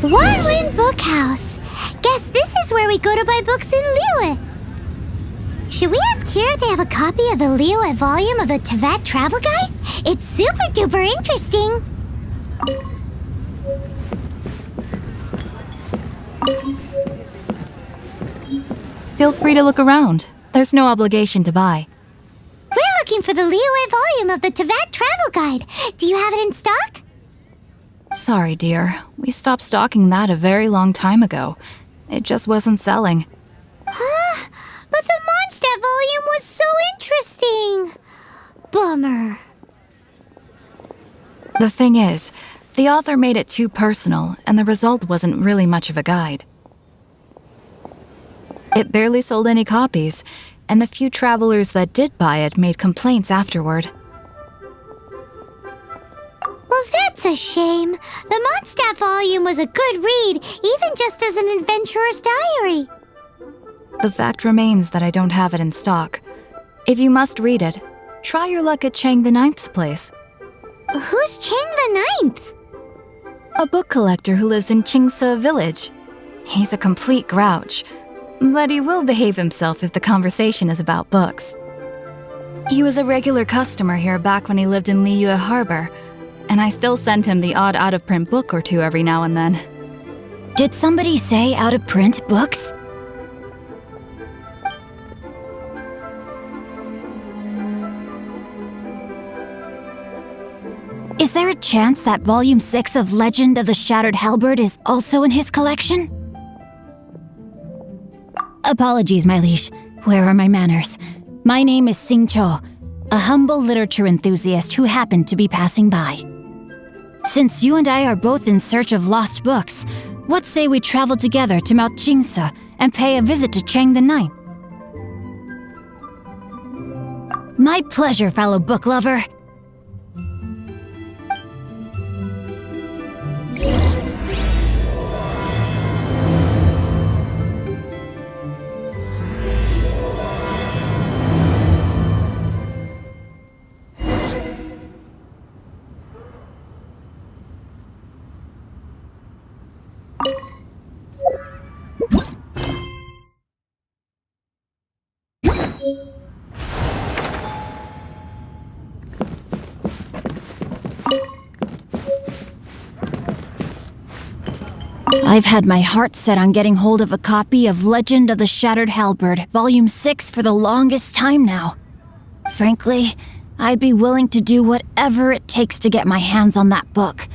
One-Win Bookhouse. Guess this is where we go to buy books in Liyue. Should we ask here if they have a copy of the Liyue volume of the Tevat Travel Guide? It's super duper interesting. Feel free to look around. There's no obligation to buy. We're looking for the Liyue volume of the Tevat Travel Guide. Do you have it in stock? Sorry, dear. We stopped stocking that a very long time ago. It just wasn't selling. Huh? But the Mondstadt volume was so interesting. Bummer. The thing is, the author made it too personal, and the result wasn't really much of a guide. It barely sold any copies, and the few travelers that did buy it made complaints afterward. Well, that's a shame. The Mondstadt volume was a good read, even just as an adventurer's diary. The fact remains that I don't have it in stock. If you must read it, try your luck at Chang the Ninth's place. Who's Chang the Ninth? A book collector who lives in Xingqiu village. He's a complete grouch, but he will behave himself if the conversation is about books. He was a regular customer here back when he lived in Liyue Harbor, and I still send him the odd out-of-print book or two every now and then. Did somebody say out-of-print books? Is there a chance that Volume 6 of Legend of the Shattered Halberd is also in his collection? Apologies, my liege. Where are my manners? My name is Xingqiu, a humble literature enthusiast who happened to be passing by. Since you and I are both in search of lost books, what say we travel together to Mount Jingse and pay a visit to Chang the Ninth? My pleasure, fellow book lover. I've had my heart set on getting hold of a copy of Legend of the Shattered Halberd, Volume 6 for the longest time now. Frankly, I'd be willing to do whatever it takes to get my hands on that book.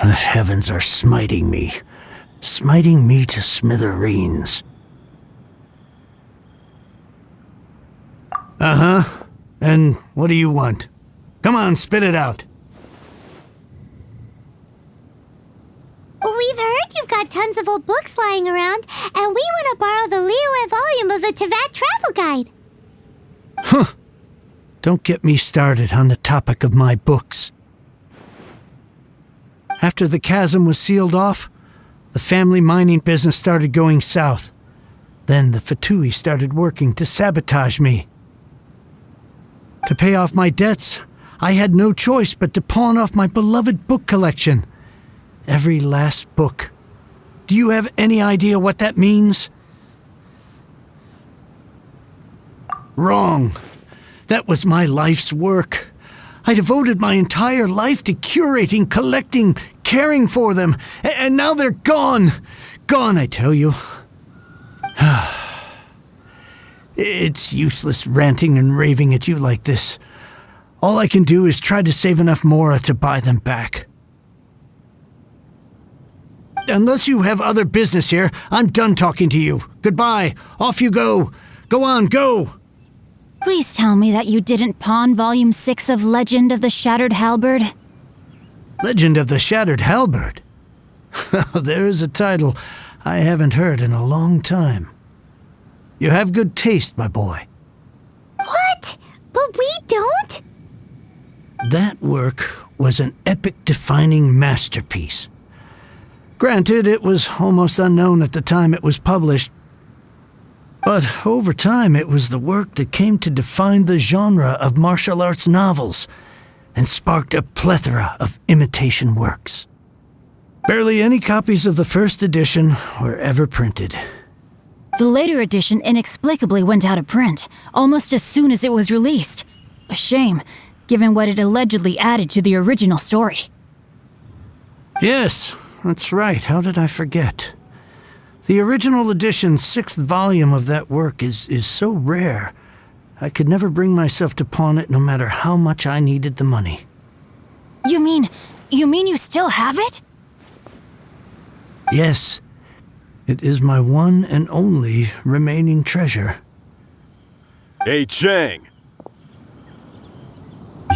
The heavens are smiting me to smithereens. Uh-huh. And what do you want? Come on, spit it out. We've heard you've got tons of old books lying around, and we want to borrow the Liyue volume of the Tevat Travel Guide. Huh. Don't get me started on the topic of my books. After the chasm was sealed off, the family mining business started going south. Then the Fatui started working to sabotage me. To pay off my debts, I had no choice but to pawn off my beloved book collection. Every last book. Do you have any idea what that means? Wrong. That was my life's work. I devoted my entire life to curating, collecting, caring for them, and now they're gone. Gone, I tell you. It's useless ranting and raving at you like this. All I can do is try to save enough Mora to buy them back. Unless you have other business here, I'm done talking to you. Goodbye. Off you go. Go on, go. Please tell me that you didn't pawn Volume 6 of Legend of the Shattered Halberd. Legend of the Shattered Halberd? There's a title I haven't heard in a long time. You have good taste, my boy. What? But we don't? That work was an epic-defining masterpiece. Granted, it was almost unknown at the time it was published, but over time it was the work that came to define the genre of martial arts novels and sparked a plethora of imitation works. Barely any copies of the first edition were ever printed. The later edition inexplicably went out of print, almost as soon as it was released. A shame, given what it allegedly added to the original story. Yes, that's right. How did I forget? The original edition's 6th volume of that work is so rare, I could never bring myself to pawn it no matter how much I needed the money. You mean you still have it? Yes, it is my one and only remaining treasure. Hey, Chang!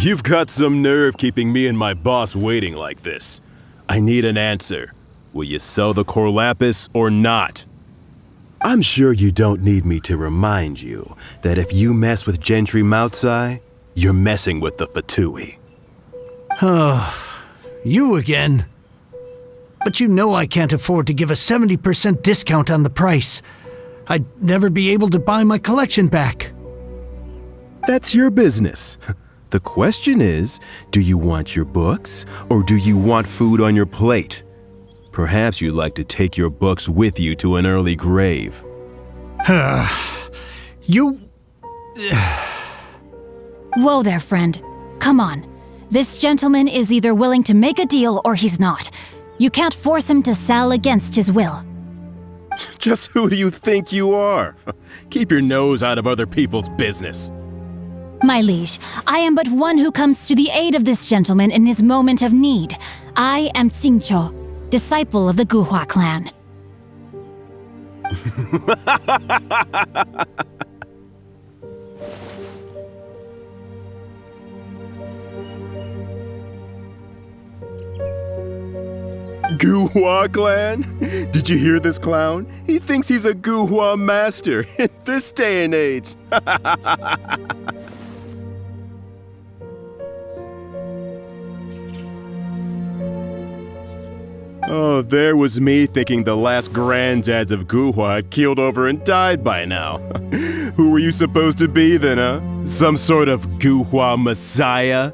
You've got some nerve keeping me and my boss waiting like this. I need an answer. Will you sell the core lapis or not? I'm sure you don't need me to remind you that if you mess with Gentry Moutsai, you're messing with the Fatui. Oh, you again. But you know I can't afford to give a 70% discount on the price. I'd never be able to buy my collection back. That's your business. The question is, do you want your books or do you want food on your plate? Perhaps you'd like to take your books with you to an early grave. You... Whoa there, friend. Come on. This gentleman is either willing to make a deal or he's not. You can't force him to sell against his will. Just who do you think you are? Keep your nose out of other people's business. My liege, I am but one who comes to the aid of this gentleman in his moment of need. I am Xingqiu, disciple of the Guhua clan. Guhua clan? Did you hear this clown? He thinks he's a Guhua master in this day and age. Oh, there was me thinking the last granddads of Guhua had keeled over and died by now. Who were you supposed to be then, huh? Some sort of Guhua messiah?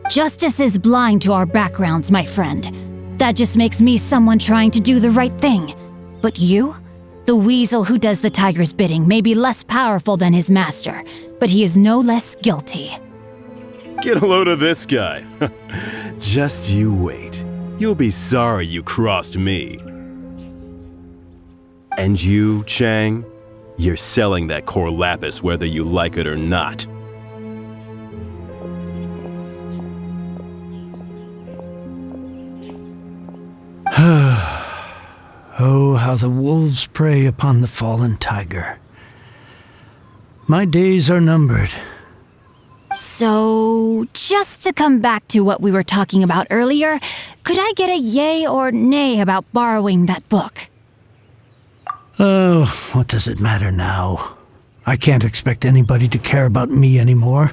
Justice is blind to our backgrounds, my friend. That just makes me someone trying to do the right thing. But you? The weasel who does the tiger's bidding may be less powerful than his master, but he is no less guilty. Get a load of this guy. Just you wait. You'll be sorry you crossed me. And you, Chang, you're selling that core lapis whether you like it or not. Oh, how the wolves prey upon the fallen tiger. My days are numbered. So, just to come back to what we were talking about earlier, could I get a yay or nay about borrowing that book? Oh, what does it matter now? I can't expect anybody to care about me anymore.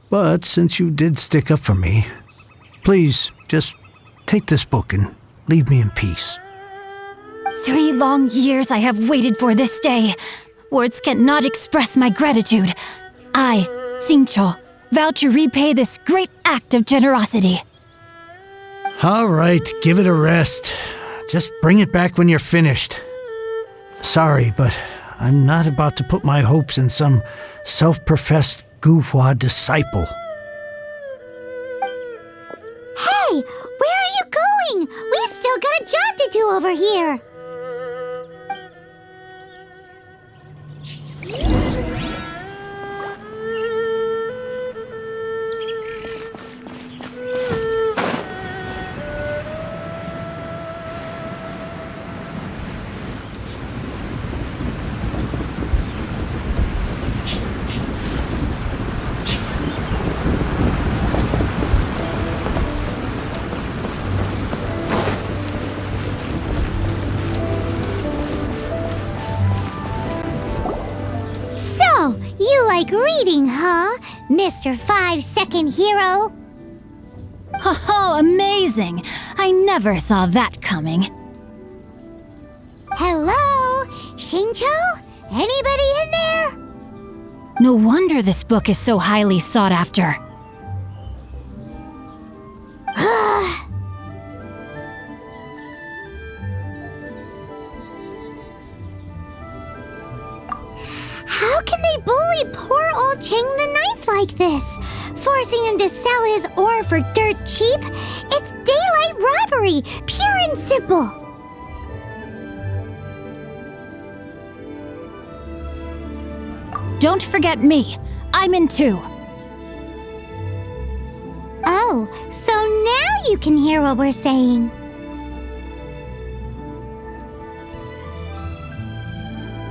But since you did stick up for me, please just take this book and leave me in peace. 3 long years I have waited for this day. Words cannot express my gratitude. I, Xingqiu, vow to repay this great act of generosity. All right, give it a rest. Just bring it back when you're finished. Sorry, but I'm not about to put my hopes in some self-professed Guhua disciple. Hey, where are you going? We've still got a job to do over here. So, you like reading, huh, Mr. 5-second hero? Oh, amazing! I never saw that coming. Hello? Xingqiu? Anybody in there? No wonder this book is so highly sought after. How can they bully poor old Cheng the Ninth like this? Forcing him to sell his ore for dirt cheap? It's daylight robbery, pure and simple. Don't forget me. I'm in too. Oh, so now you can hear what we're saying.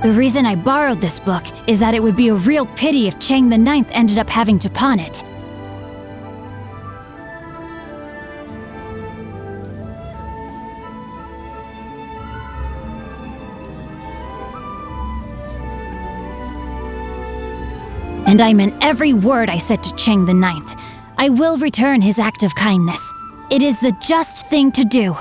The reason I borrowed this book is that it would be a real pity if Cheng the Ninth ended up having to pawn it. And I meant every word I said to Cheng the Ninth. I will return his act of kindness. It is the just thing to do.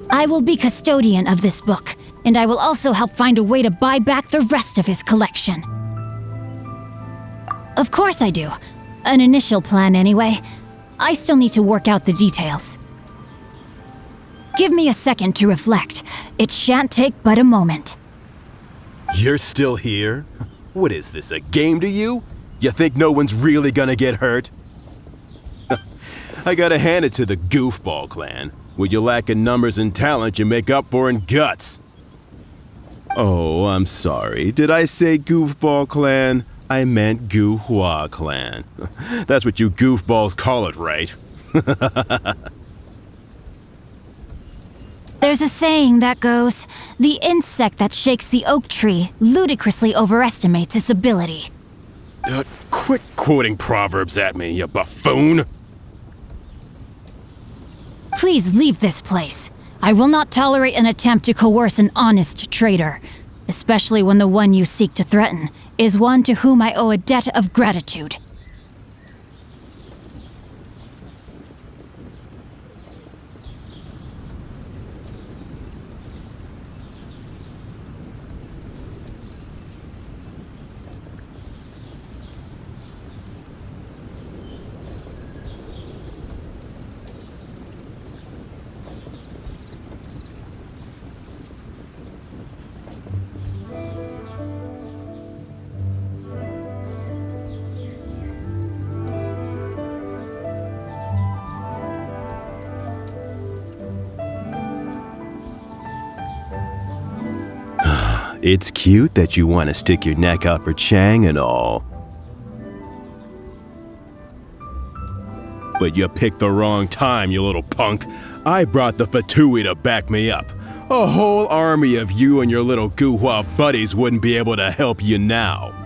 I will be custodian of this book, and I will also help find a way to buy back the rest of his collection. Of course I do. An initial plan anyway. I still need to work out the details. Give me a second to reflect. It shan't take but a moment. You're still here? What is this, a game to you? You think no one's really gonna get hurt? I gotta hand it to the Goofball clan. What you lack in numbers and talent, you make up for in guts. Oh, I'm sorry. Did I say Goofball clan? I meant Guhua clan. That's what you goofballs call it, right? There's a saying that goes, the insect that shakes the oak tree ludicrously overestimates its ability. Quit quoting proverbs at me, you buffoon! Please leave this place. I will not tolerate an attempt to coerce an honest trader, especially when the one you seek to threaten is one to whom I owe a debt of gratitude. It's cute that you want to stick your neck out for Chang and all. But you picked the wrong time, you little punk. I brought the Fatui to back me up. A whole army of you and your little Guhua buddies wouldn't be able to help you now.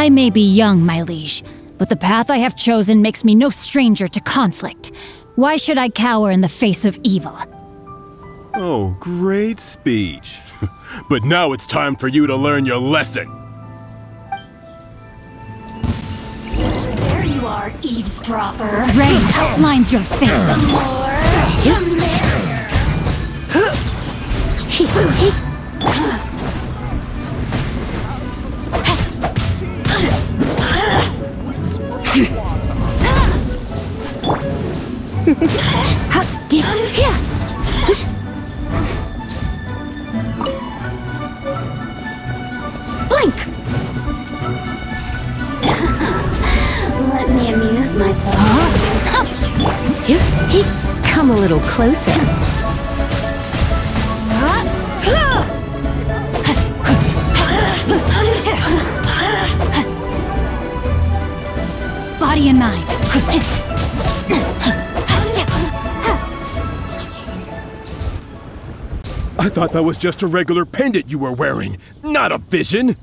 I may be young, my liege, but the path I have chosen makes me no stranger to conflict. Why should I cower in the face of evil? Oh, great speech. But now it's time for you to learn your lesson. There you are, eavesdropper. Rain outlines your fate. Come there. Blink! Let me amuse myself. Come a little closer. Body and mind. I thought that was just a regular pendant you were wearing, not a vision.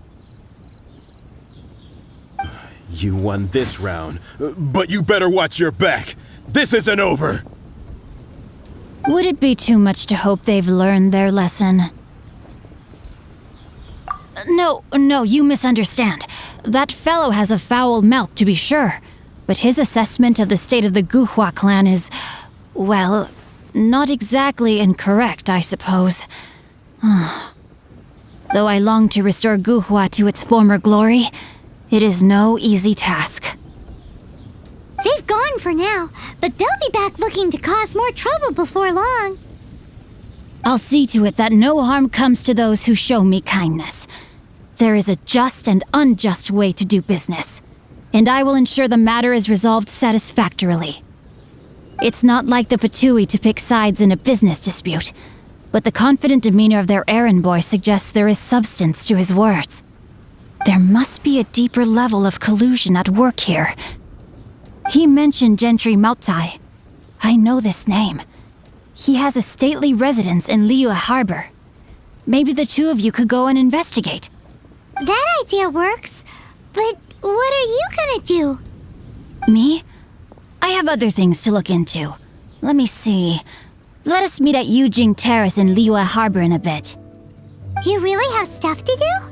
You won this round, but you better watch your back. This isn't over. Would it be too much to hope they've learned their lesson? No, you misunderstand. That fellow has a foul mouth, to be sure. But his assessment of the state of the Guhua clan is, well, not exactly incorrect, I suppose. Though I long to restore Guhua to its former glory, it is no easy task. They've gone for now, but they'll be back looking to cause more trouble before long. I'll see to it that no harm comes to those who show me kindness. There is a just and unjust way to do business, and I will ensure the matter is resolved satisfactorily. It's not like the Fatui to pick sides in a business dispute, but the confident demeanor of their errand boy suggests there is substance to his words. There must be a deeper level of collusion at work here. He mentioned Gentry Mautai. I know this name. He has a stately residence in Liyue Harbor. Maybe the two of you could go and investigate. That idea works, but what are you gonna do? Me? I have other things to look into. Let me see. Let us meet at Yujing Terrace in Liyue Harbor in a bit. You really have stuff to do?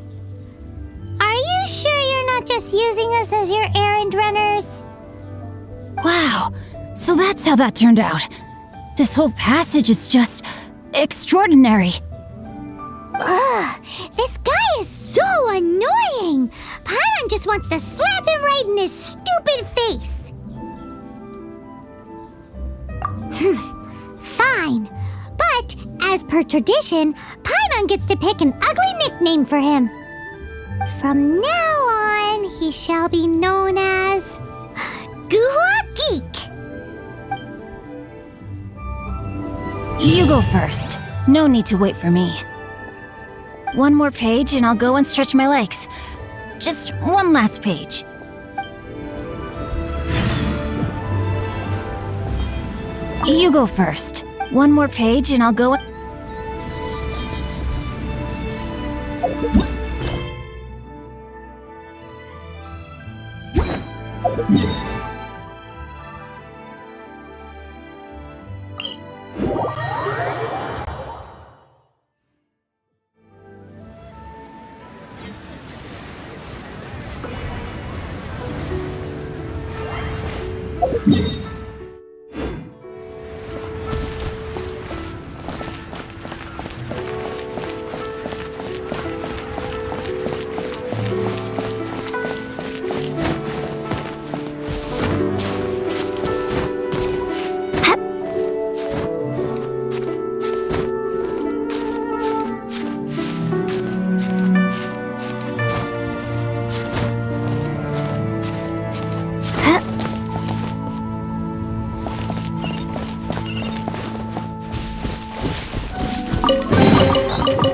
Are you sure you're not just using us as your errand runners? Wow, so that's how that turned out. This whole passage is just extraordinary. Ugh, this guy is so annoying! Paimon just wants to slap him right in his stupid face! Fine, but as per tradition, Paimon gets to pick an ugly nickname for him. From now on, he shall be known as Guhua Geek. You go first. No need to wait for me. One more page and I'll go and stretch my legs. Just one last page. You go first. One more page and I'll go and...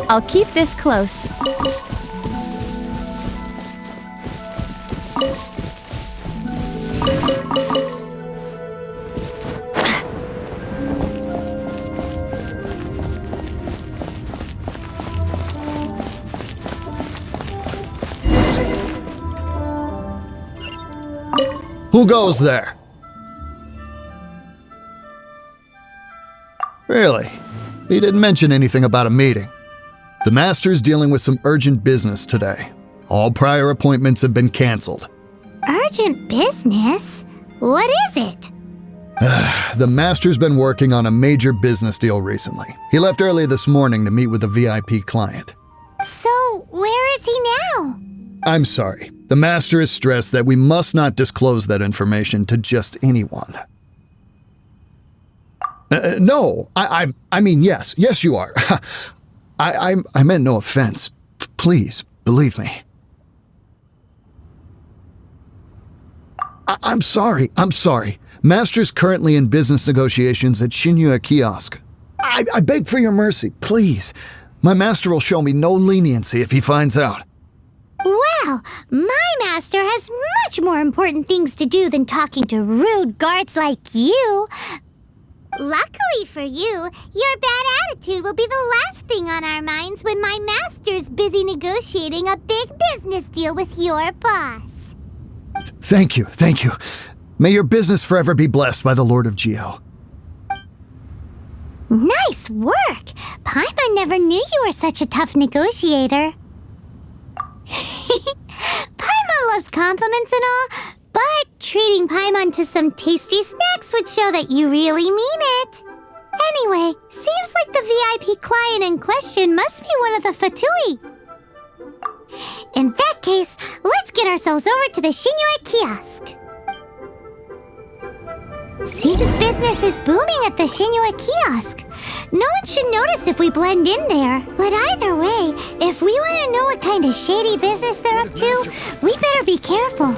I'll keep this close. Who goes there? Really? He didn't mention anything about a meeting. The Master's dealing with some urgent business today. All prior appointments have been canceled. Urgent business? What is it? The Master's been working on a major business deal recently. He left early this morning to meet with a VIP client. So, where is he now? I'm sorry. The Master is stressed that we must not disclose that information to just anyone. No, I mean, yes. Yes, you are. I meant no offense. Please, believe me. I'm sorry. Master's currently in business negotiations at Xingqiu Kiosk. I beg for your mercy, please. My master will show me no leniency if he finds out. Well, my master has much more important things to do than talking to rude guards like you. Luckily for you, your bad attitude will be the last thing on our minds when my master's busy negotiating a big business deal with your boss. Thank you. May your business forever be blessed by the Lord of Geo. Nice work! Paimon never knew you were such a tough negotiator. Paimon loves compliments and all, but treating Paimon to some tasty snacks would show that you really mean it. Anyway, seems like the VIP client in question must be one of the Fatui. In that case, let's get ourselves over to the Xingqiu Kiosk. Seems business is booming at the Xingqiu Kiosk. No one should notice if we blend in there. But either way, if we want to know what kind of shady business they're up to, we better be careful.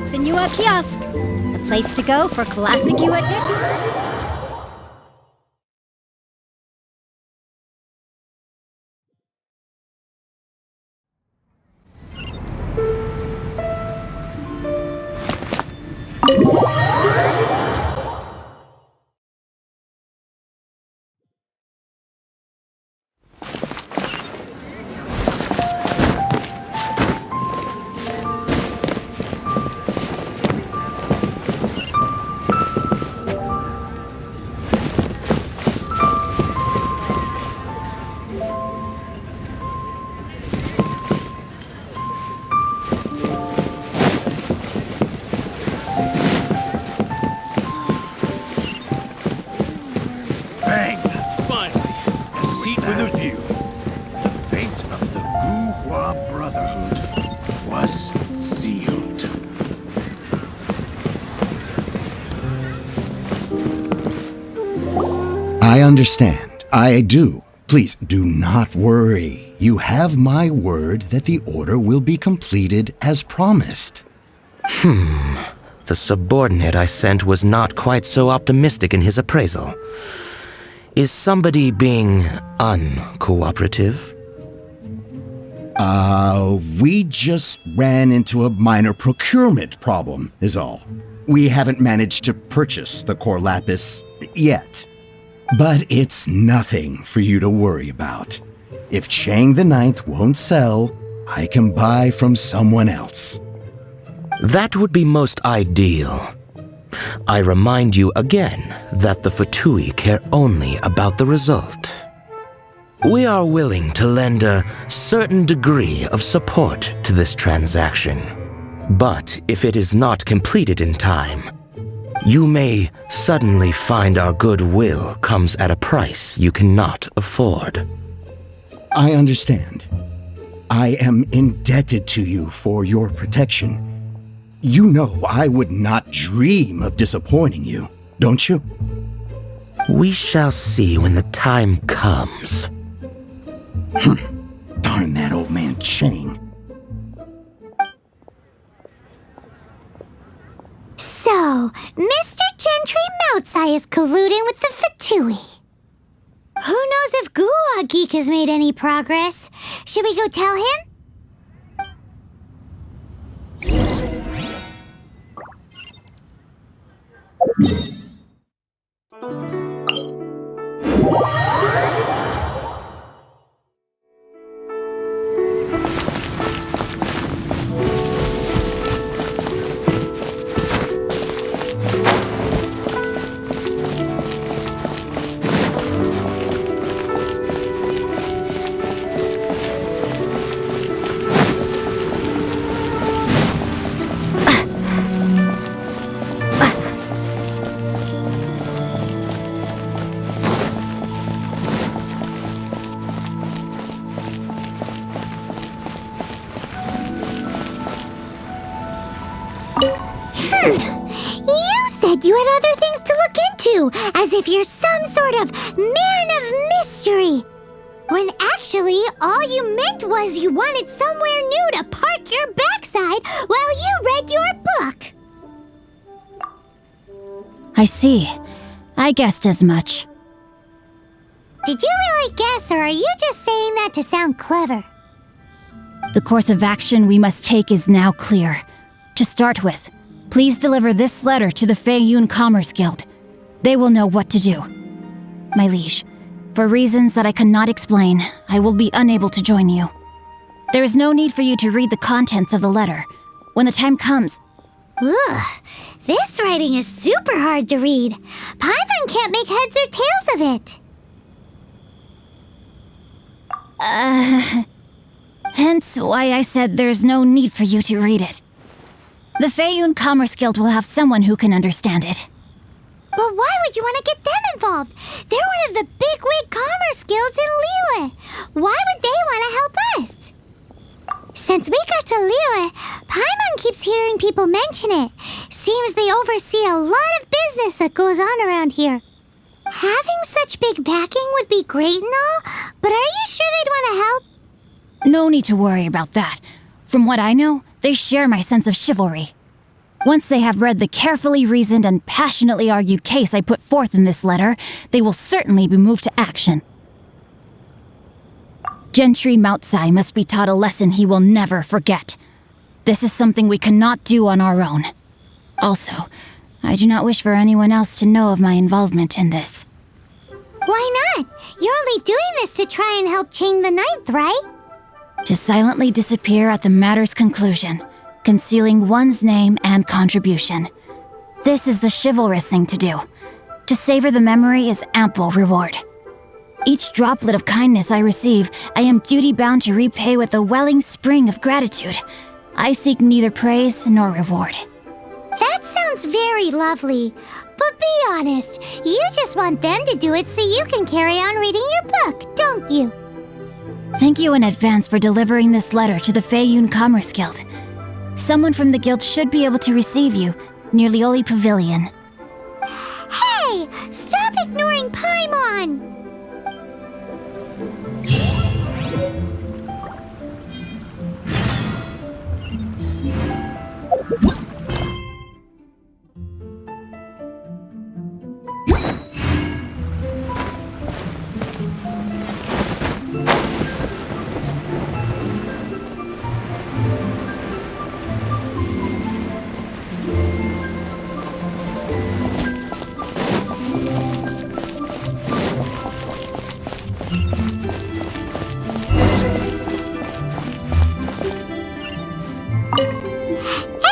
Xingqiu Kiosk, the place to go for classic U edition. I understand. I do. Please do not worry. You have my word that the order will be completed as promised. The subordinate I sent was not quite so optimistic in his appraisal. Is somebody being uncooperative? We just ran into a minor procurement problem, is all. We haven't managed to purchase the core lapis yet. But it's nothing for you to worry about. If Chang the Ninth won't sell, I can buy from someone else. That would be most ideal. I remind you again that the Fatui care only about the result. We are willing to lend a certain degree of support to this transaction. But if it is not completed in time, you may suddenly find our goodwill comes at a price you cannot afford. I understand. I am indebted to you for your protection. You know I would not dream of disappointing you, don't you? We shall see when the time comes. Darn that old man Chang. So, Mr. Gentry Moutsai is colluding with the Fatui. Who knows if Guwa Geek has made any progress? Should we go tell him? You said you had other things to look into, as if you're some sort of man of mystery. When actually, all you meant was you wanted somewhere new to park your backside while you read your book. I see. I guessed as much. Did you really guess, or are you just saying that to sound clever? The course of action we must take is now clear. To start with, please deliver this letter to the Feiyun Commerce Guild. They will know what to do. My liege, for reasons that I cannot explain, I will be unable to join you. There is no need for you to read the contents of the letter. When the time comes... Ugh, this writing is super hard to read. Paimon can't make heads or tails of it. Hence why I said there's no need for you to read it. The Feiyun Commerce Guild will have someone who can understand it. But why would you want to get them involved? They're one of the bigwig commerce guilds in Liyue. Why would they want to help us? Since we got to Liyue, Paimon keeps hearing people mention it. Seems they oversee a lot of business that goes on around here. Having such big backing would be great and all, but are you sure they'd want to help? No need to worry about that. From what I know, they share my sense of chivalry. Once they have read the carefully reasoned and passionately argued case I put forth in this letter, they will certainly be moved to action. Gentry Moutsai must be taught a lesson he will never forget. This is something we cannot do on our own. Also, I do not wish for anyone else to know of my involvement in this. Why not? You're only doing this to try and help Chang the Ninth, right? To silently disappear at the matter's conclusion, concealing one's name and contribution. This is the chivalrous thing to do. To savor the memory is ample reward. Each droplet of kindness I receive, I am duty-bound to repay with a welling spring of gratitude. I seek neither praise nor reward. That sounds very lovely. But be honest, you just want them to do it so you can carry on reading your book, don't you? Thank you in advance for delivering this letter to the Feiyun Commerce Guild. Someone from the guild should be able to receive you near Lioli Pavilion. Hey! Stop ignoring Paimon!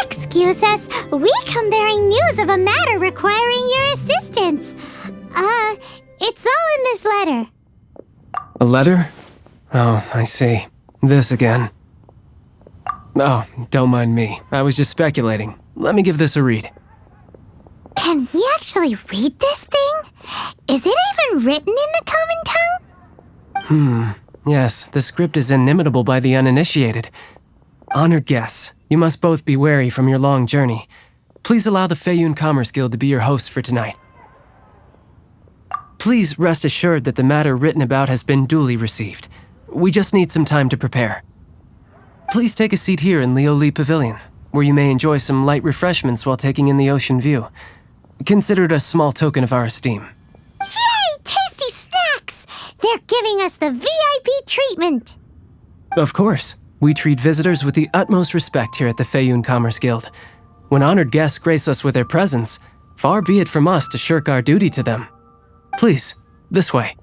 Excuse us, we come bearing news of a matter requiring your assistance. It's all in this letter. A letter? Oh, I see. This again. Oh, don't mind me. I was just speculating. Let me give this a read. Can we actually read this thing? Is it even written in the common tongue? Yes, the script is inimitable by the uninitiated. Honored guests, you must both be wary from your long journey. Please allow the Feiyun Commerce Guild to be your hosts for tonight. Please rest assured that the matter written about has been duly received. We just need some time to prepare. Please take a seat here in Leo Lee Pavilion, where you may enjoy some light refreshments while taking in the ocean view. Consider it a small token of our esteem. Yay! Tasty snacks! They're giving us the VIP treatment! Of course. We treat visitors with the utmost respect here at the Feiyun Commerce Guild. When honored guests grace us with their presence, far be it from us to shirk our duty to them. Please, this way.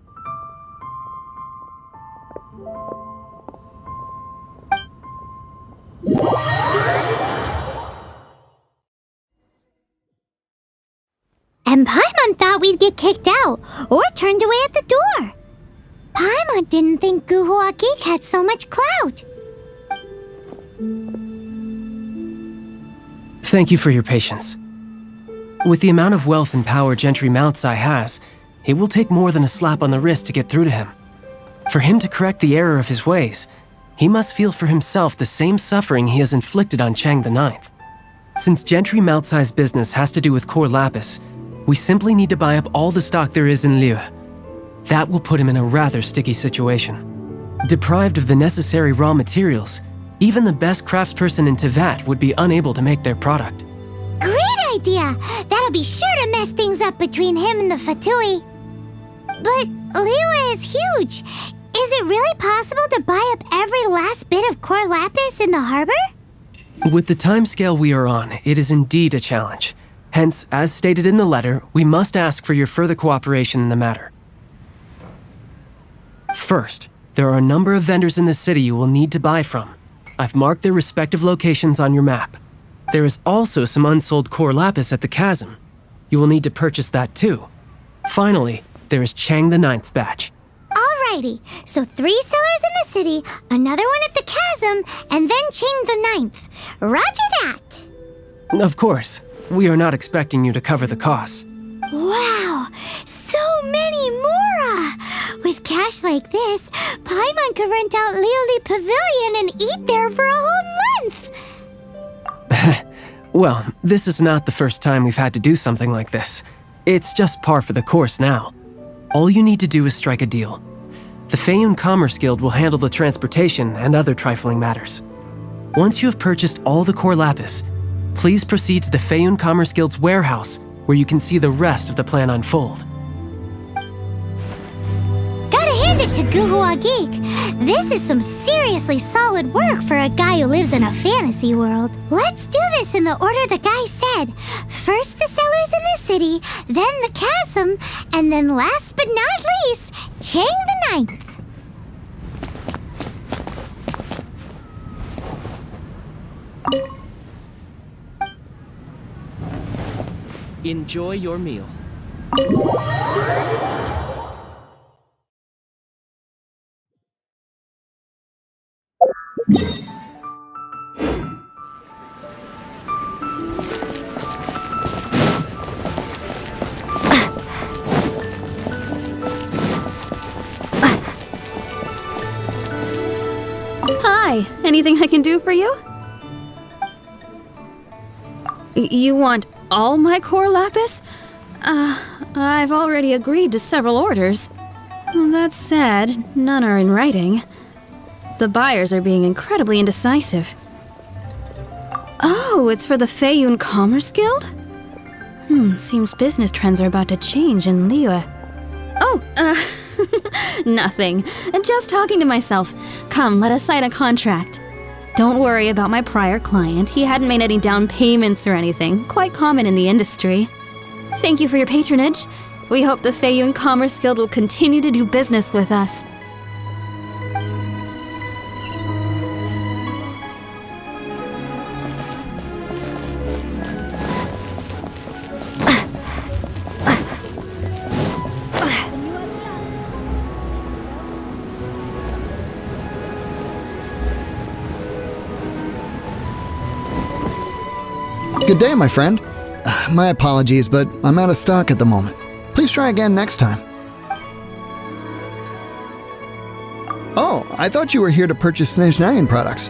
And Paimon thought we'd get kicked out, or turned away at the door. Paimon didn't think Guhua Geek had so much clout. Thank you for your patience. With the amount of wealth and power Gentry Moutsai has, it will take more than a slap on the wrist to get through to him. For him to correct the error of his ways, he must feel for himself the same suffering he has inflicted on Chang the Ninth. Since Gentry Moutsai's business has to do with core lapis, we simply need to buy up all the stock there is in Liu. That will put him in a rather sticky situation. Deprived of the necessary raw materials, even the best craftsperson in Tevat would be unable to make their product. Great idea! That'll be sure to mess things up between him and the Fatui. But Liyue is huge. Is it really possible to buy up every last bit of core lapis in the harbor? With the timescale we are on, it is indeed a challenge. Hence, as stated in the letter, we must ask for your further cooperation in the matter. First, there are a number of vendors in the city you will need to buy from. I've marked their respective locations on your map. There is also some unsold core lapis at the chasm. You will need to purchase that too. Finally, there is Chang the Ninth's batch. Alrighty, so 3 sellers in the city, another one at the chasm, and then Chang the Ninth. Roger that! Of course, we are not expecting you to cover the costs. Wow, so many more! With cash like this, Paimon could rent out Lioli Pavilion and eat there for a whole month! Well, this is not the first time we've had to do something like this. It's just par for the course now. All you need to do is strike a deal. The Feiyun Commerce Guild will handle the transportation and other trifling matters. Once you have purchased all the core lapis, please proceed to the Feiyun Commerce Guild's warehouse, where you can see the rest of the plan unfold. Gotta hand it to Guhua Geek. This is some seriously solid work for a guy who lives in a fantasy world. Let's do this in the order the guy said. First the sellers in the city, then the chasm, and then last but not least, Chang the Ninth. Enjoy your meal. Hi, anything I can do for you? You want all my core lapis? I've already agreed to several orders. That said, none are in writing. The buyers are being incredibly indecisive. Oh, it's for the Feiyun Commerce Guild? Seems business trends are about to change in Liyue. Oh, nothing. Just talking to myself. Come, let us sign a contract. Don't worry about my prior client. He hadn't made any down payments or anything. Quite common in the industry. Thank you for your patronage. We hope the Feiyun Commerce Guild will continue to do business with us. Good day, my friend. My apologies, but I'm out of stock at the moment. Please try again next time. Oh, I thought you were here to purchase Snezhnayan products.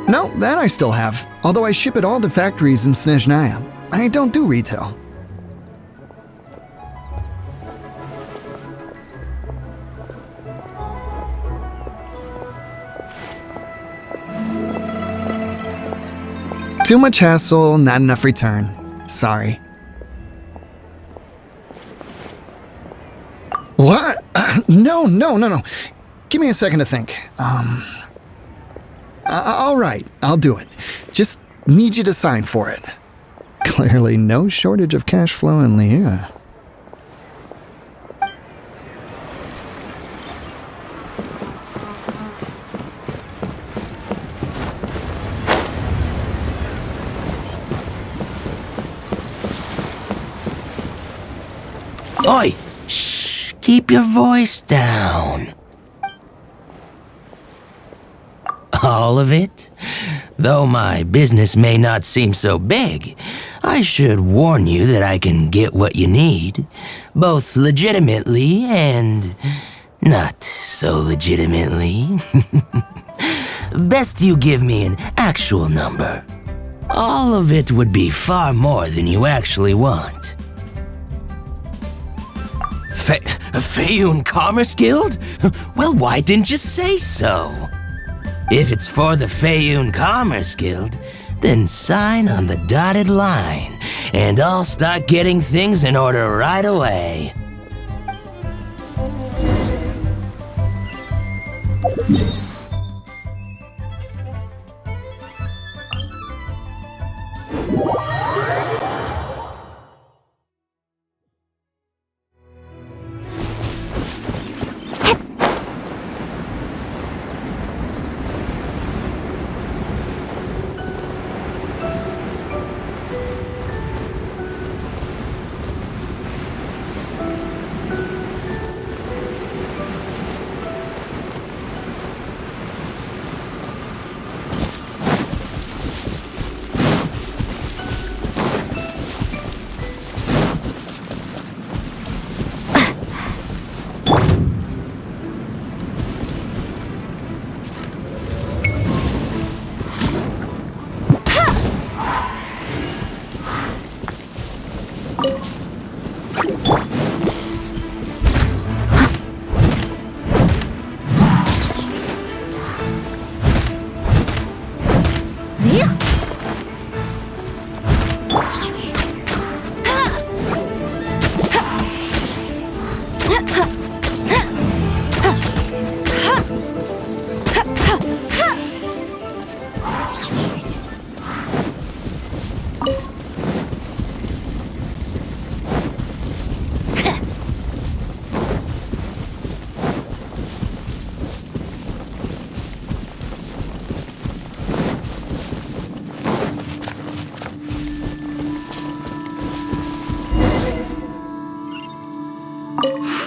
No, that I still have, although I ship it all to factories in Snezhnaya. I don't do retail. Too much hassle, not enough return. Sorry. What? No. Give me a second to think. All right, I'll do it. Just need you to sign for it. Clearly no shortage of cash flow in Liyue. Oi! Shh! Keep your voice down. All of it? Though my business may not seem so big, I should warn you that I can get what you need, both legitimately and not so legitimately. Best you give me an actual number. All of it would be far more than you actually want. Feiyun Commerce Guild? Well, why didn't you say so? If it's for the Feiyun Commerce Guild, then sign on the dotted line, and I'll start getting things in order right away.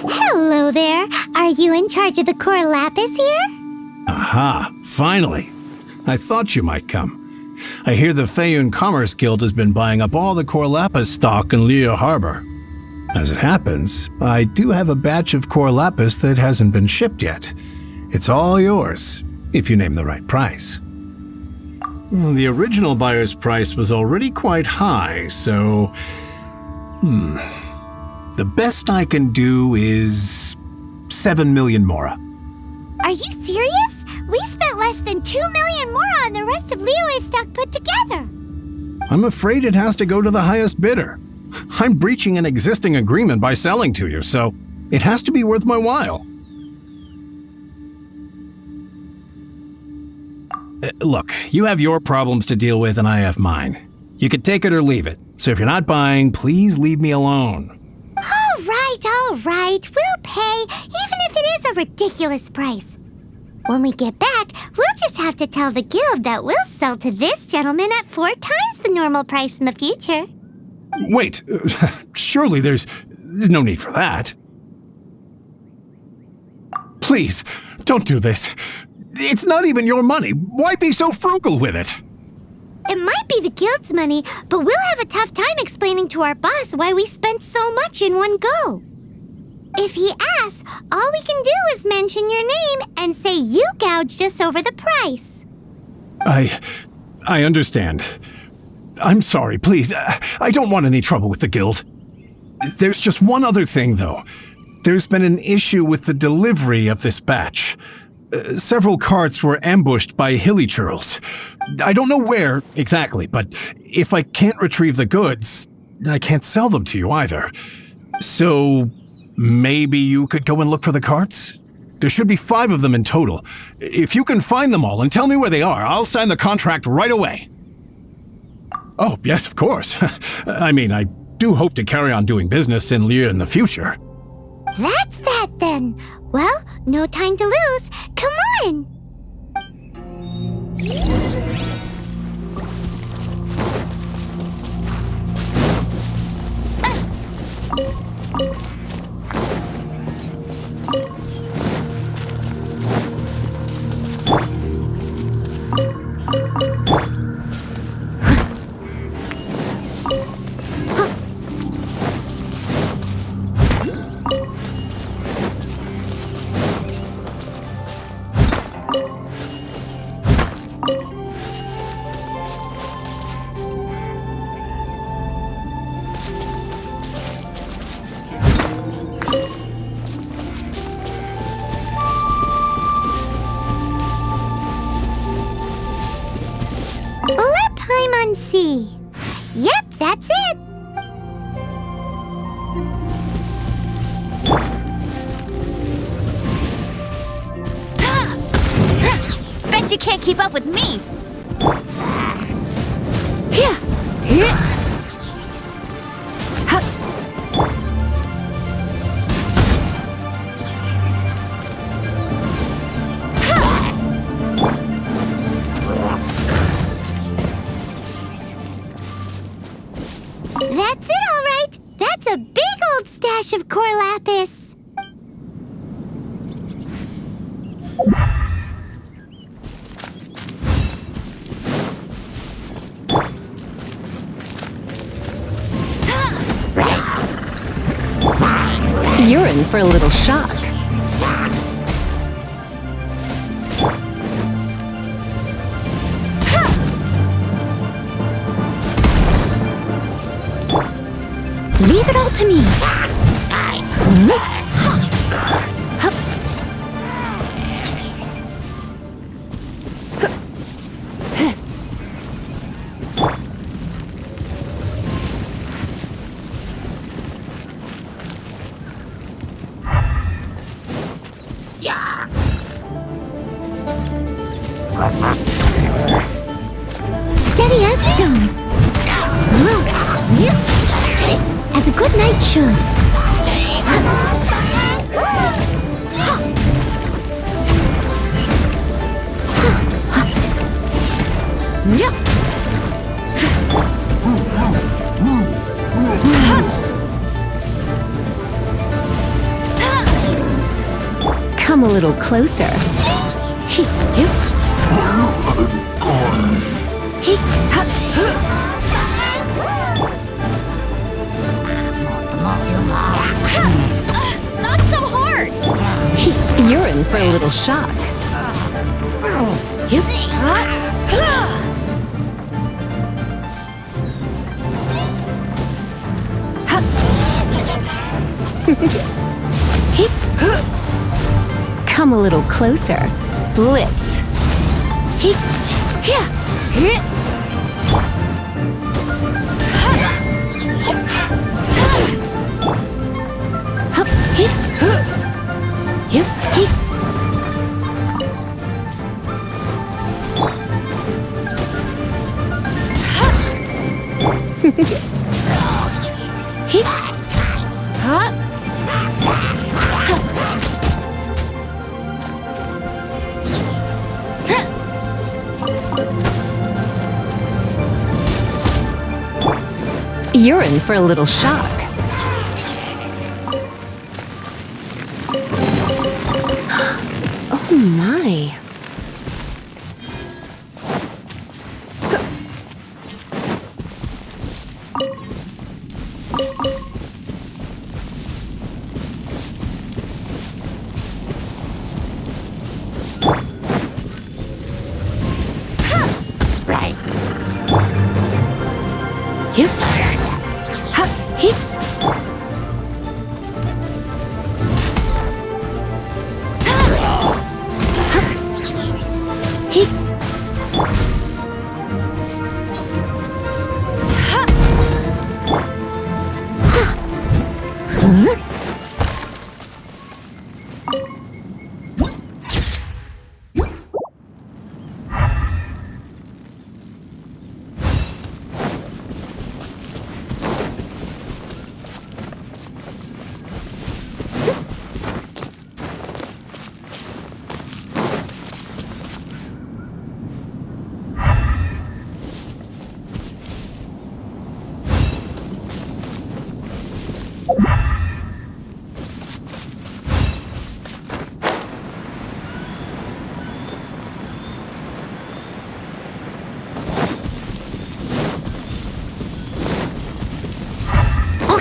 Hello there. Are you in charge of the core lapis here? Aha, finally. I thought you might come. I hear the Feiyun Commerce Guild has been buying up all the core lapis stock in Liyue Harbor. As it happens, I do have a batch of core lapis that hasn't been shipped yet. It's all yours, if you name the right price. The original buyer's price was already quite high, so... The best I can do is 7 million mora. Are you serious? We spent less than 2 million more on the rest of Liyue's stock put together. I'm afraid it has to go to the highest bidder. I'm breaching an existing agreement by selling to you, so it has to be worth my while. Look, you have your problems to deal with and I have mine. You can take it or leave it, so if you're not buying, please leave me alone. All right. We'll pay, even if it is a ridiculous price. When we get back, we'll just have to tell the guild that we'll sell to this gentleman at 4 times the normal price in the future. Wait, surely there's no need for that. Please, don't do this. It's not even your money. Why be so frugal with it? It might be the guild's money, but we'll have a tough time explaining to our boss why we spent so much in one go. If he asks, all we can do is mention your name and say you gouged us over the price. I understand. I'm sorry, please. I don't want any trouble with the guild. There's just one other thing, though. There's been an issue with the delivery of this batch. Several carts were ambushed by hilly churls. I don't know where exactly, but if I can't retrieve the goods, I can't sell them to you either. So maybe you could go and look for the carts? There should be 5 of them in total. If you can find them all and tell me where they are, I'll sign the contract right away. Oh, yes, of course. I mean, I do hope to carry on doing business in Liu in the future. That's that then. Well, no time to lose. Come on! Sea. Yep, that's it. Bet you can't keep up with me. That's it, all right. That's a big old stash of core lapis. You're in for a little shock. Leave it all to me. Steady as stone. As a good knight should. Come a little closer. Not so hard! You're in for a little shock. Come a little closer. Blitz. You're in for a little shock. Oh my.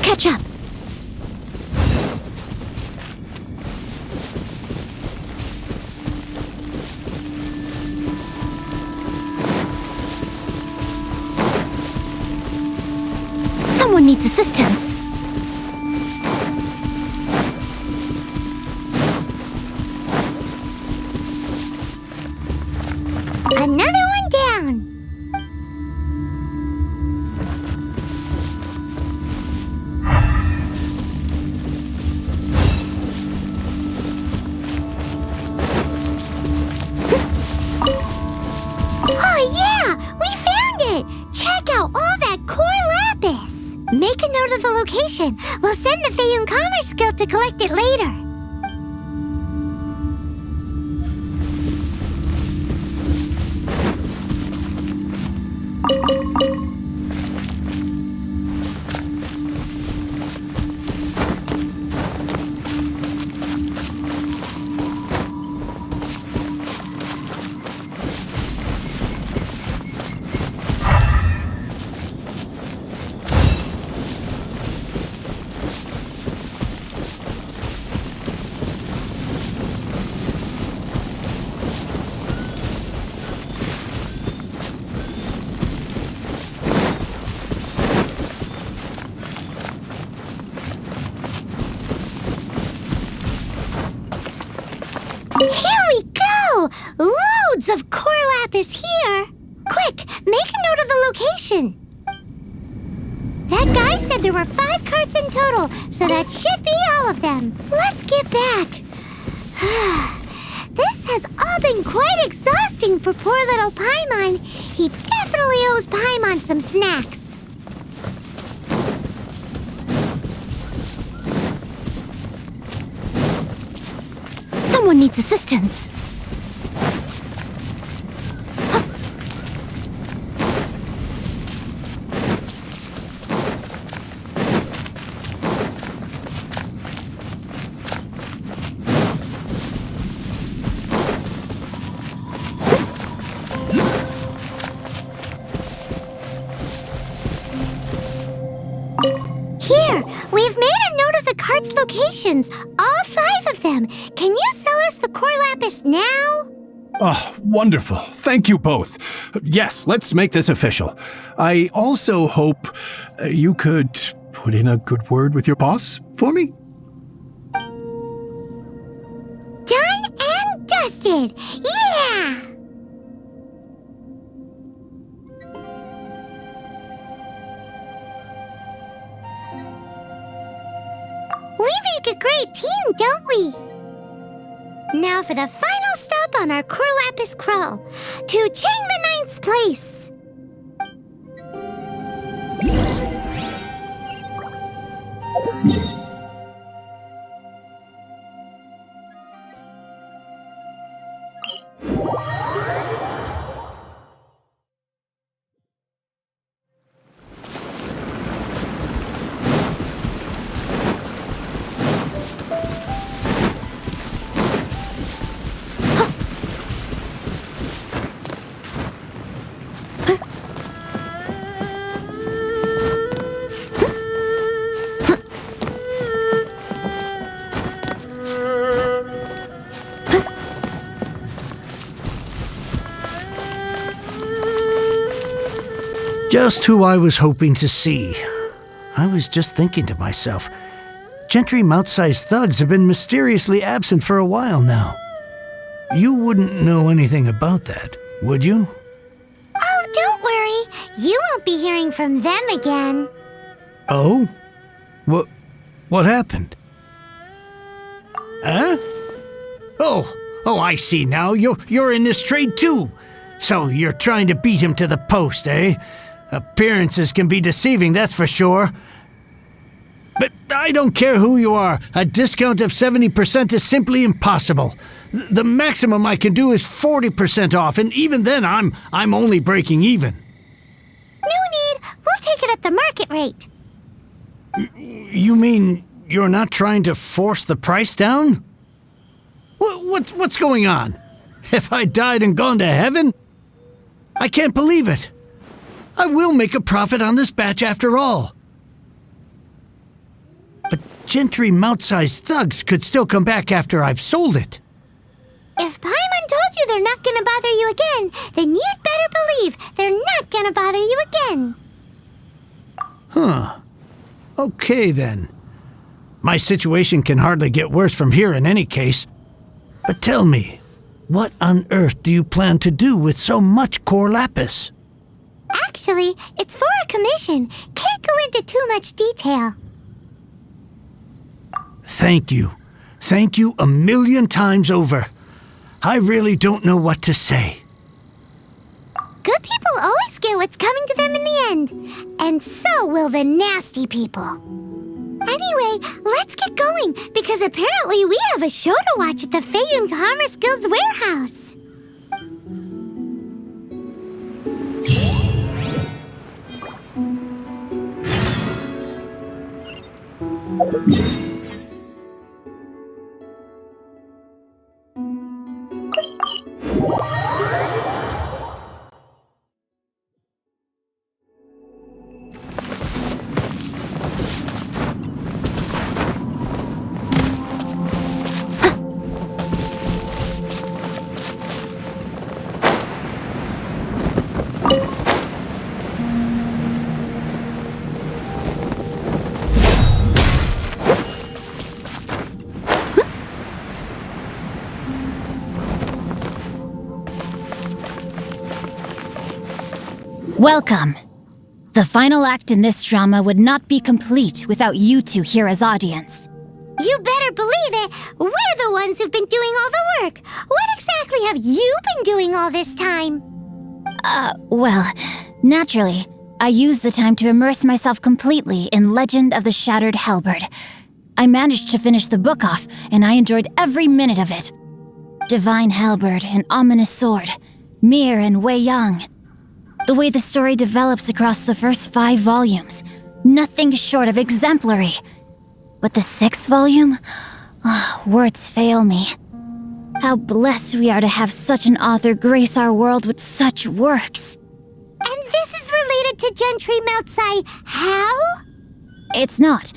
catch up. Someone needs assistance. Another one down. Oh yeah, we found it. Check out all that core lapis. Make a note of the location. We'll send the Feiyun Commerce Guild to collect it later. Here we go! Loads of core lapis here! Quick, make a note of the location! That guy said there were 5 carts in total, so that should be all of them. Let's get back. This has all been quite exhausting for poor little Paimon. He definitely owes Paimon some snacks. Someone needs assistance. Here, we've made a note of the cart's locations, all 5 of them. Can you sell us the core lapis now? Oh, wonderful. Thank you both. Yes, let's make this official. I also hope you could put in a good word with your boss for me. Done and dusted! Yeah! We make a great team, don't we? Now for the final stop on our core lapis crawl, to Chang the Ninth's place. Just who I was hoping to see. I was just thinking to myself, Gentry mouth-sized thugs have been mysteriously absent for a while now. You wouldn't know anything about that, would you? Oh, don't worry. You won't be hearing from them again. Oh? What happened? Huh? Oh, I see now. You're in this trade too. So you're trying to beat him to the post, eh? Appearances can be deceiving, that's for sure. But I don't care who you are. A discount of 70% is simply impossible. The maximum I can do is 40% off, and even then I'm only breaking even. No need. We'll take it at the market rate. You mean you're not trying to force the price down? What's going on? Have I died and gone to heaven? I can't believe it. I will make a profit on this batch after all. Gentry mount-sized thugs could still come back after I've sold it. If Paimon told you they're not gonna bother you again, then you'd better believe they're not gonna bother you again. Huh. Okay, then. My situation can hardly get worse from here in any case. But tell me, what on earth do you plan to do with so much core lapis? Actually, it's for a commission. Can't go into too much detail. Thank you. Thank you a million times over. I really don't know what to say. Good people always get what's coming to them in the end. And so will the nasty people. Anyway, let's get going, because apparently we have a show to watch at the Feiyun Commerce Guild's warehouse. Welcome. The final act in this drama would not be complete without you two here as audience. You better believe it. We're the ones who've been doing all the work. What exactly have you been doing all this time? Well, naturally, I used the time to immerse myself completely in Legend of the Shattered Halberd. I managed to finish the book off, and I enjoyed every minute of it. Divine Halberd, an ominous sword, Mir and Wei Yang. The way the story develops across the first 5 volumes, nothing short of exemplary. But the 6th volume? Words fail me. How blessed we are to have such an author grace our world with such works. And this is related to Gentry Moutsai. How? It's not.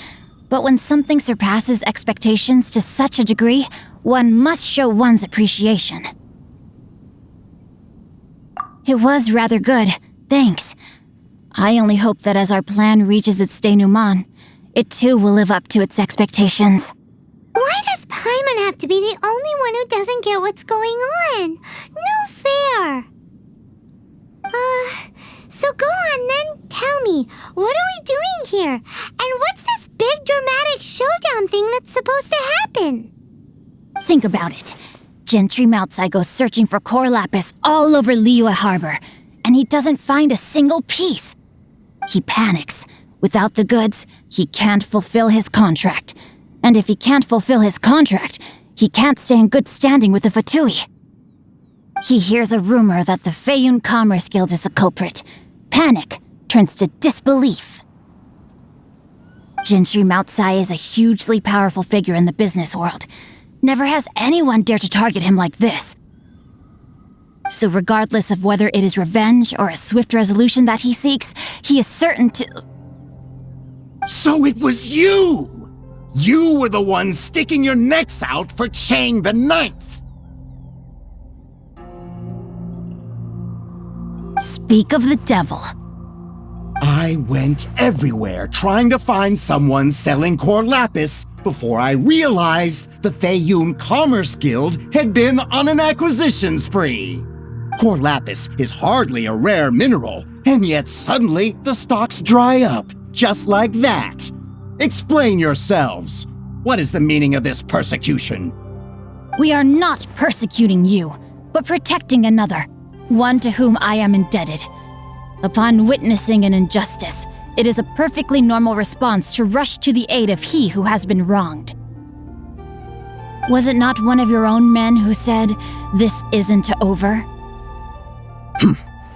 But when something surpasses expectations to such a degree, one must show one's appreciation. It was rather good, thanks. I only hope that as our plan reaches its denouement, it too will live up to its expectations. Why does Paimon have to be the only one who doesn't get what's going on? No fair. So go on then, tell me, what are we doing here? And what's this big dramatic showdown thing that's supposed to happen? Think about it. Gentry Moutsai goes searching for core lapis all over Liyue Harbor, and he doesn't find a single piece. He panics. Without the goods, he can't fulfill his contract. And if he can't fulfill his contract, he can't stay in good standing with the Fatui. He hears a rumor that the Feiyun Commerce Guild is the culprit. Panic turns to disbelief. Gentry Moutsai is a hugely powerful figure in the business world. Never has anyone dared to target him like this. So regardless of whether it is revenge or a swift resolution that he seeks, he is certain to... So it was you! You were the one sticking your necks out for Chang the Ninth! Speak of the devil. I went everywhere trying to find someone selling core lapis before I realized the Feiyun Commerce Guild had been on an acquisition spree. Core lapis is hardly a rare mineral, and yet suddenly the stocks dry up, just like that. Explain yourselves. What is the meaning of this persecution? We are not persecuting you, but protecting another, one to whom I am indebted. Upon witnessing an injustice, it is a perfectly normal response to rush to the aid of he who has been wronged. Was it not one of your own men who said, "This isn't over"?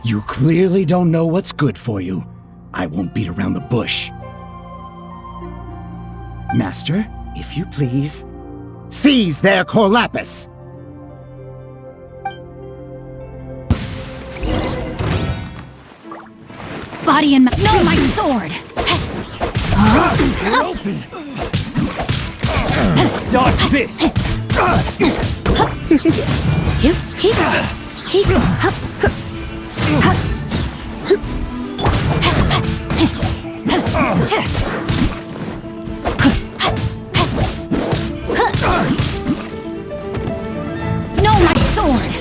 You clearly don't know what's good for you. I won't beat around the bush. Master, if you please, seize their core lapis! Body and no, my sword! Dodge this! No, my sword!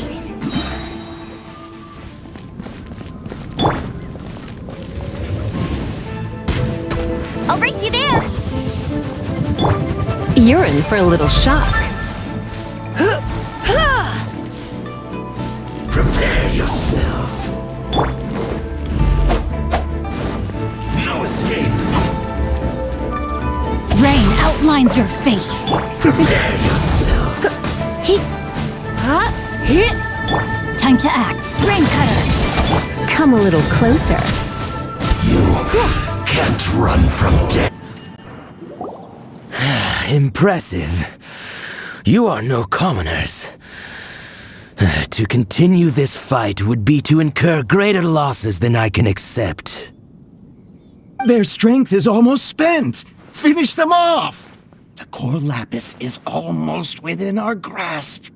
I'll race you there! You're in for a little shock. Prepare yourself. No escape. Rain outlines your fate. Prepare yourself. Time to act. Rain cutter. Come a little closer. You can't run from death. Impressive. You are no commoners. To continue this fight would be to incur greater losses than I can accept. Their strength is almost spent. Finish them off. The core lapis is almost within our grasp.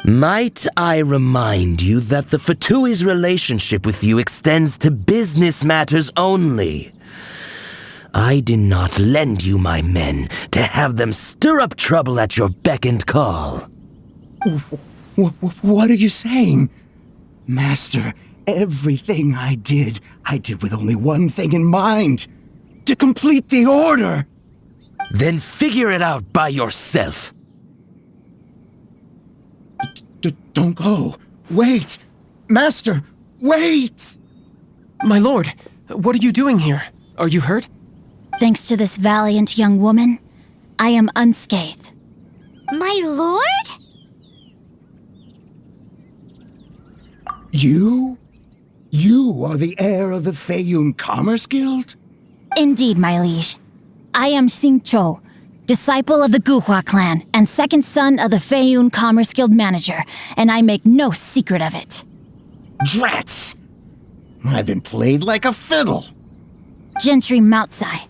Might I remind you that the Fatui's relationship with you extends to business matters only? I did not lend you my men to have them stir up trouble at your beck and call. What are you saying? Master, everything I did with only one thing in mind. To complete the order. Then figure it out by yourself. Don't go. Wait. Master, wait! My lord, what are you doing here? Are you hurt? Thanks to this valiant young woman, I am unscathed. My lord? You? You are the heir of the Feiyun Commerce Guild? Indeed, my liege. I am Xingqiu, disciple of the Guhua clan and second son of the Feiyun Commerce Guild manager, and I make no secret of it. Drats! I've been played like a fiddle. Gentry Moutsai.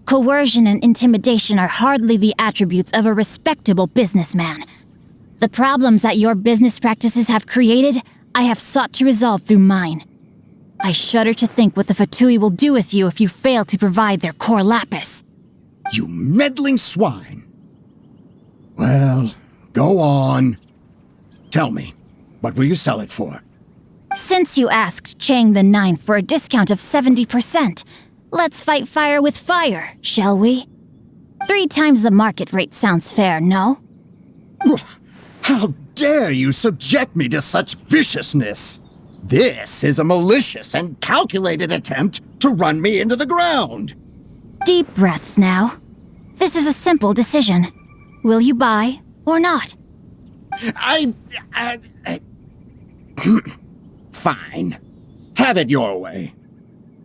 Coercion and intimidation are hardly the attributes of a respectable businessman. The problems that your business practices have created, I have sought to resolve through mine. I shudder to think what the Fatui will do with you if you fail to provide their core lapis. You meddling swine. Well, go on. Tell me, what will you sell it for? Since you asked Chang the Ninth for a discount of 70%, let's fight fire with fire, shall we? 3 times the market rate sounds fair, no? How dare you subject me to such viciousness? This is a malicious and calculated attempt to run me into the ground. Deep breaths now. This is a simple decision. Will you buy or not? Fine. Have it your way.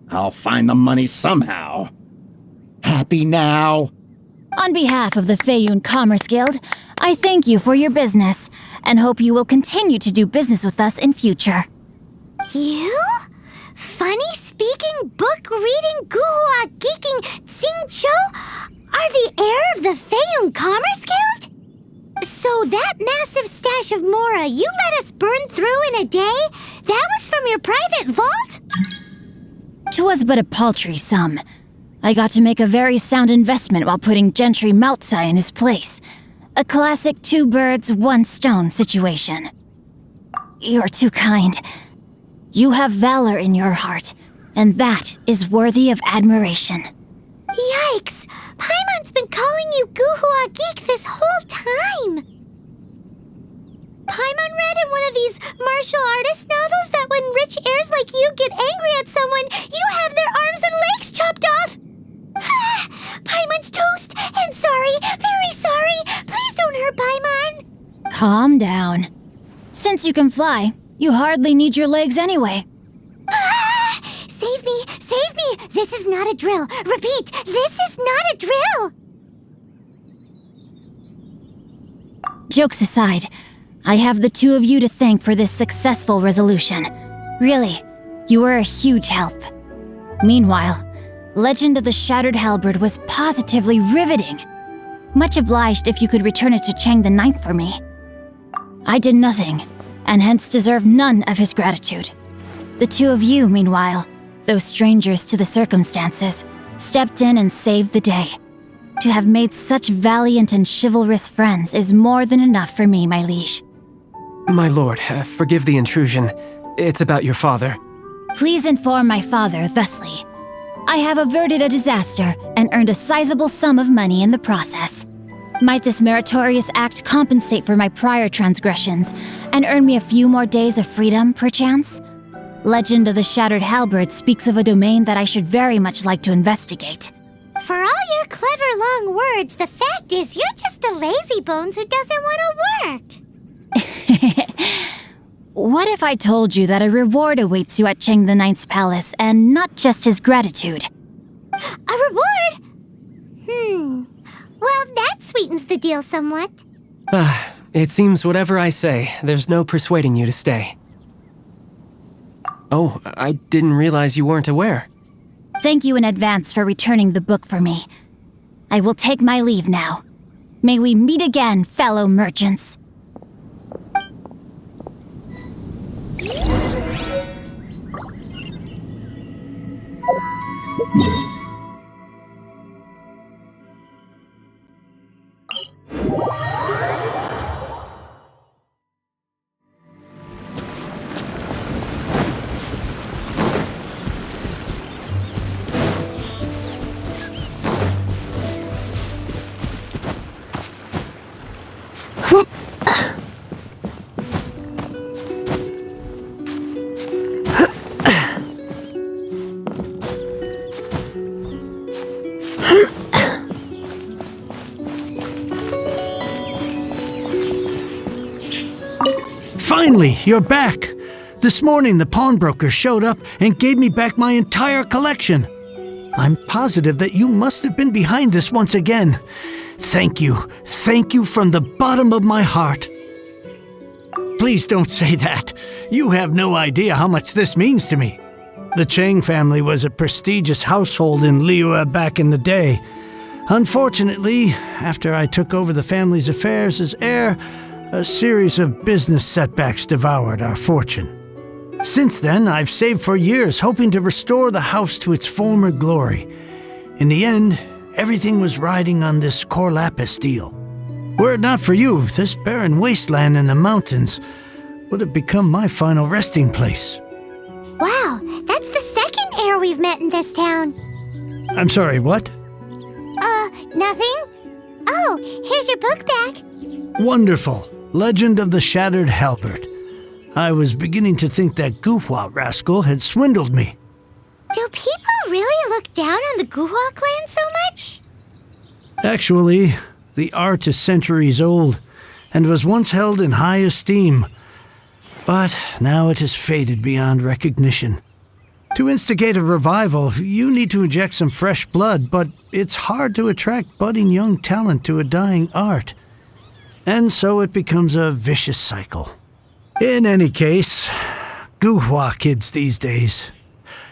I'll find the money somehow. Happy now? On behalf of the Feiyun Commerce Guild, I thank you for your business and hope you will continue to do business with us in future. You? Funny-speaking, book-reading, guhua geeking Xingqiu are the heir of the Feiyun Commerce Guild? So that massive stash of Mora you let us burn through in a day, that was from your private vault? 'Twas but a paltry sum. I got to make a very sound investment while putting Gentry Moutsai in his place. A classic 2 birds, 1 stone situation. You're too kind. You have valor in your heart, and that is worthy of admiration. Yikes! Paimon's been calling you Guhua Geek this whole time! Paimon read in one of these martial artist novels that when rich heirs like you get angry at someone, you have their arms and legs chopped off! Paimon's toast! And sorry, very sorry! Please don't hurt Paimon! Calm down. Since you can fly, you hardly need your legs anyway. Save me! Save me! This is not a drill! Repeat, this is not a drill! Jokes aside, I have the 2 of you to thank for this successful resolution. Really, you were a huge help. Meanwhile, Legend of the Shattered Halberd was positively riveting. Much obliged if you could return it to Chang the Ninth for me. I did nothing, and hence deserve none of his gratitude. The two of you, meanwhile, though strangers to the circumstances, stepped in and saved the day. To have made such valiant and chivalrous friends is more than enough for me, my liege. My lord, forgive the intrusion. It's about your father. Please inform my father thusly. I have averted a disaster and earned a sizable sum of money in the process. Might this meritorious act compensate for my prior transgressions and earn me a few more days of freedom, perchance? Legend of the Shattered Halberd speaks of a domain that I should very much like to investigate. For all your clever long words, the fact is you're just a lazy bones who doesn't want to work. What if I told you that a reward awaits you at Chang the Ninth's palace, and not just his gratitude? A reward? Well, that sweetens the deal somewhat. It seems whatever I say, there's no persuading you to stay. Oh, I didn't realize you weren't aware. Thank you in advance for returning the book for me. I will take my leave now. May we meet again, fellow merchants. Finally, you're back! This morning, the pawnbroker showed up and gave me back my entire collection. I'm positive that you must have been behind this once again. Thank you from the bottom of my heart. Please don't say that. You have no idea how much this means to me. The Chang family was a prestigious household in Liyue back in the day. Unfortunately, after I took over the family's affairs as heir, a series of business setbacks devoured our fortune. Since then, I've saved for years, hoping to restore the house to its former glory. In the end, everything was riding on this core lapis deal. Were it not for you, this barren wasteland in the mountains would have become my final resting place. Wow, that's the second heir we've met in this town. I'm sorry, what? Nothing? Oh, here's your book back. Wonderful. Legend of the Shattered Halberd. I was beginning to think that Guhua rascal had swindled me. Do people really look down on the Guhua clan so much? Actually, the art is centuries old and was once held in high esteem. But now it has faded beyond recognition. To instigate a revival, you need to inject some fresh blood, but it's hard to attract budding young talent to a dying art. And so it becomes a vicious cycle. In any case, Guhua kids these days.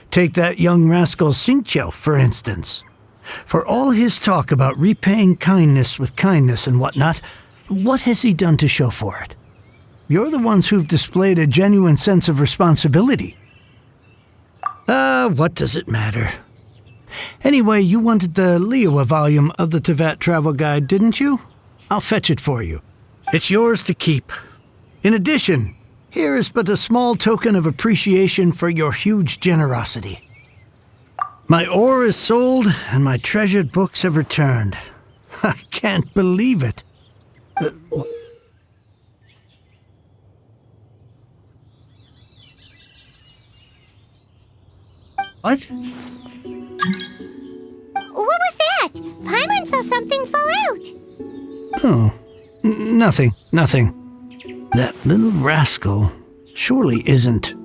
Take that young rascal Xingqiu, for instance. For all his talk about repaying kindness with kindness and whatnot, what has he done to show for it? You're the ones who've displayed a genuine sense of responsibility. What does it matter? Anyway, you wanted the Liyue volume of the Teyvat Travel Guide, didn't you? I'll fetch it for you. It's yours to keep. In addition, here is but a small token of appreciation for your huge generosity. My ore is sold, and my treasured books have returned. I can't believe it. What? What was that? Paimon saw something fall out. Oh, nothing. That little rascal surely isn't.